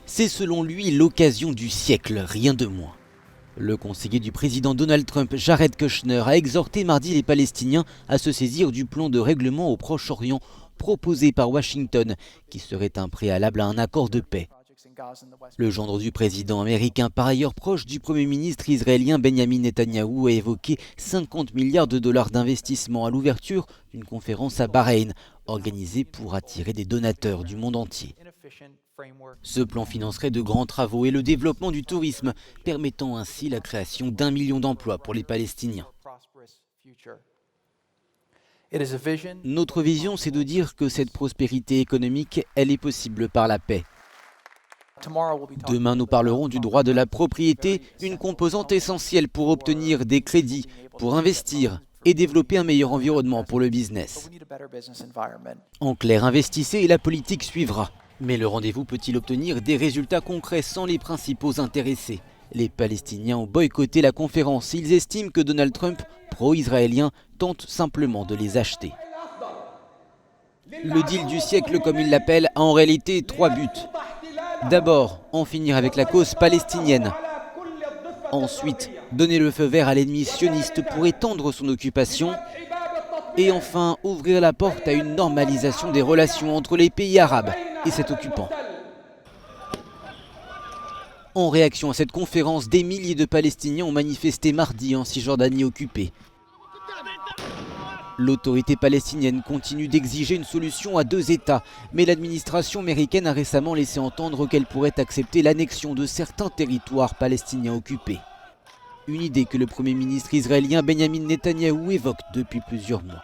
C'est selon lui l'occasion du siècle, rien de moins. Le conseiller du président Donald Trump, Jared Kushner, a exhorté mardi les Palestiniens à se saisir du plan de règlement au Proche-Orient proposé par Washington, qui serait un préalable à un accord de paix. Le gendre du président américain, par ailleurs proche du Premier ministre israélien Benjamin Netanyahou, a évoqué 50 milliards de dollars d'investissement à l'ouverture d'une conférence à Bahreïn, organisée pour attirer des donateurs du monde entier. Ce plan financerait de grands travaux et le développement du tourisme, permettant ainsi la création d'1 million d'emplois pour les Palestiniens. Notre vision, c'est de dire que cette prospérité économique, elle est possible par la paix. Demain, nous parlerons du droit de la propriété, une composante essentielle pour obtenir des crédits, pour investir et développer un meilleur environnement pour le business. En clair, investissez et la politique suivra. Mais le rendez-vous peut-il obtenir des résultats concrets sans les principaux intéressés? Les Palestiniens ont boycotté la conférence. Ils estiment que Donald Trump, pro-israélien, tente simplement de les acheter. Le deal du siècle, comme il l'appelle, a en réalité 3 buts. D'abord, en finir avec la cause palestinienne. Ensuite, donner le feu vert à l'ennemi sioniste pour étendre son occupation. Et enfin, ouvrir la porte à une normalisation des relations entre les pays arabes et cet occupant. En réaction à cette conférence, des milliers de Palestiniens ont manifesté mardi en Cisjordanie occupée. L'autorité palestinienne continue d'exiger une solution à 2 États, mais l'administration américaine a récemment laissé entendre qu'elle pourrait accepter l'annexion de certains territoires palestiniens occupés. Une idée que le Premier ministre israélien Benjamin Netanyahou évoque depuis plusieurs mois.